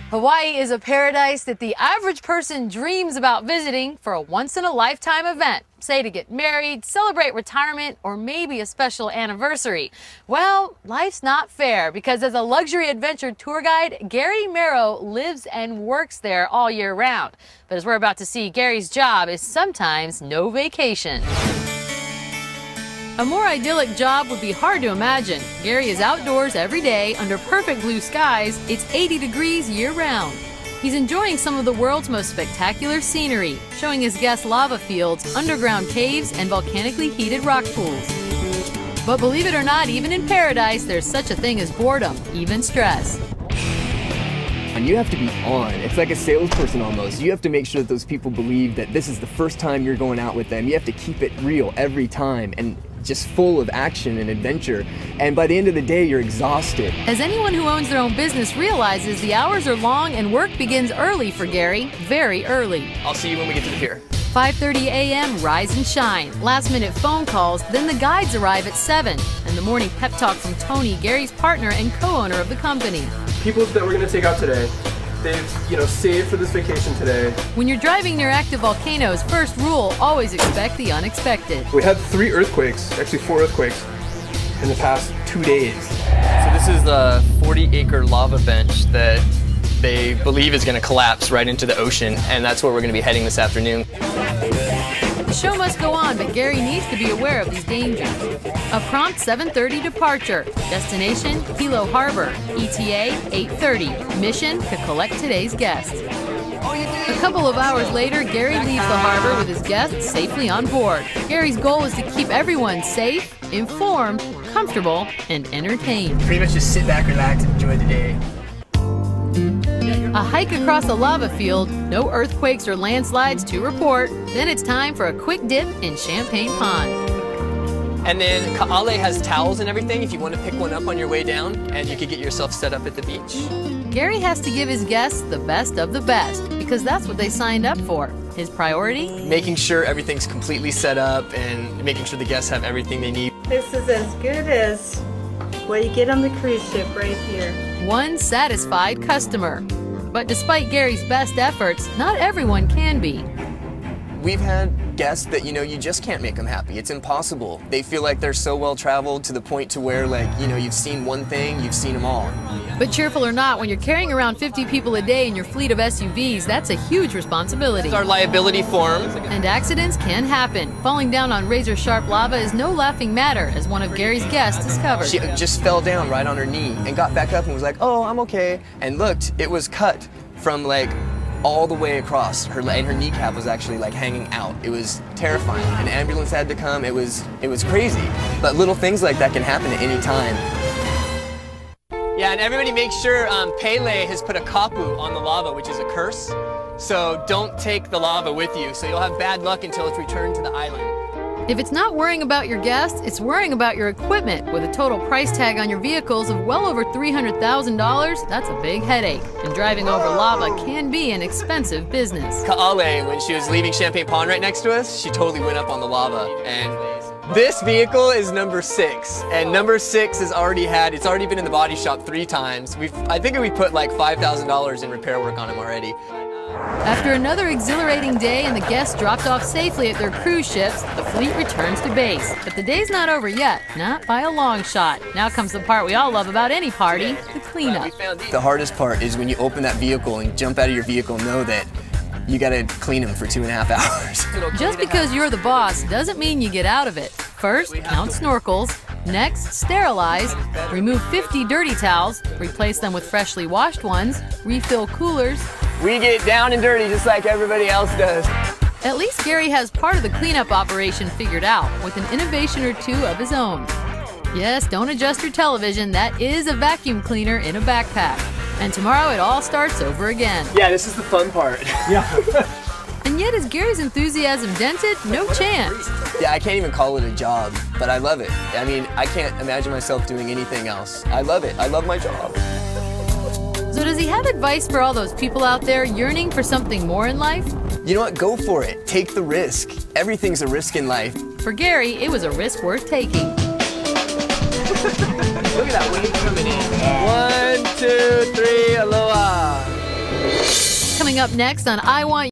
Hawaii is a paradise that the average person dreams about visiting for a once-in-a-lifetime event, say to get married, celebrate retirement, or maybe a special anniversary. Well, life's not fair because as a luxury adventure tour guide, Gary Merrow lives and works there all year round. But as we're about to see, Gary's job is sometimes no vacation. A more idyllic job would be hard to imagine. Gary is outdoors every day under perfect blue skies. It's 80 degrees year-round. He's enjoying some of the world's most spectacular scenery, showing his guests lava fields, underground caves, and volcanically heated rock pools. But believe it or not, even in paradise, there's such a thing as boredom, even stress. And you have to be on. It's like a salesperson almost. You have to make sure that those people believe that this is the first time you're going out with them. You have to keep it real every time and just full of action and adventure. And by the end of the day, you're exhausted. As anyone who owns their own business realizes, the hours are long and work begins early for Gary, very early. I'll see you when we get to the pier. 5:30 a.m., rise and shine. Last-minute phone calls, then the guides arrive at 7. And the morning pep talk from Tony, Gary's partner and co-owner of the company. People that we're going to take out today, they've saved for this vacation today. When you're driving near active volcanoes, first rule, always expect the unexpected. We had 3 earthquakes, actually 4 earthquakes, in the past 2 days. So this is the 40-acre lava bench that they believe is going to collapse right into the ocean, and that's where we're going to be heading this afternoon. The show must go on, but Gary needs to be aware of these dangers. A prompt 7:30 departure. Destination, Hilo Harbor. ETA, 8:30. Mission, to collect today's guests. A couple of hours later, Gary leaves the harbor with his guests safely on board. Gary's goal is to keep everyone safe, informed, comfortable, and entertained. Pretty much just sit back, relax, and enjoy the day. A hike across a lava field, no earthquakes or landslides to report. Then it's time for a quick dip in Champagne Pond. And then Ka'ale has towels and everything if you want to pick one up on your way down, and you could get yourself set up at the beach. Gary has to give his guests the best of the best because that's what they signed up for. His priority? Making sure everything's completely set up and making sure the guests have everything they need. This is as good as what you get on the cruise ship right here. One satisfied customer. But despite Gary's best efforts, not everyone can be. We've had guests that, you just can't make them happy. It's impossible. They feel like they're so well traveled to the point to where, you've seen one thing, you've seen them all. But cheerful or not, when you're carrying around 50 people a day in your fleet of SUVs, that's a huge responsibility. It's our liability form. And accidents can happen. Falling down on razor-sharp lava is no laughing matter, as one of Gary's guests discovered. She just fell down right on her knee and got back up and was like, oh, I'm okay. And looked, it was cut from all the way across. Her kneecap was actually hanging out. It was terrifying. An ambulance had to come. It was crazy. But little things like that can happen at any time. Yeah, and everybody make sure Pele has put a kapu on the lava, which is a curse. So don't take the lava with you. So you'll have bad luck until it's returned to the island. If it's not worrying about your guests, it's worrying about your equipment. With a total price tag on your vehicles of well over $300,000, that's a big headache. And driving over lava can be an expensive business. Ka'ale, when she was leaving Champagne Pond right next to us, she totally went up on the lava. And this vehicle is number 6. And number 6 it's already been in the body shop 3 times. I think we put $5,000 in repair work on him already. After another exhilarating day and the guests dropped off safely at their cruise ships, the fleet returns to base. But the day's not over yet, not by a long shot. Now comes the part we all love about any party, the cleanup. The hardest part is when you open that vehicle and jump out of your vehicle, know that you gotta clean them for 2.5 hours. Just because you're the boss doesn't mean you get out of it. First, count snorkels. Next, sterilize. Remove 50 dirty towels. Replace them with freshly washed ones. Refill coolers. We get down and dirty just like everybody else does. At least Gary has part of the cleanup operation figured out, with an innovation or 2 of his own. Yes, don't adjust your television. That is a vacuum cleaner in a backpack. And tomorrow it all starts over again. Yeah, this is the fun part. Yeah. And yet, is Gary's enthusiasm dented? No chance. Yeah, I can't even call it a job, but I love it. I mean, I can't imagine myself doing anything else. I love it. I love my job. So does he have advice for all those people out there yearning for something more in life? You know what? Go for it. Take the risk. Everything's a risk in life. For Gary, it was a risk worth taking. Look at that wave coming in. 1, 2, 3, aloha. Coming up next on I Want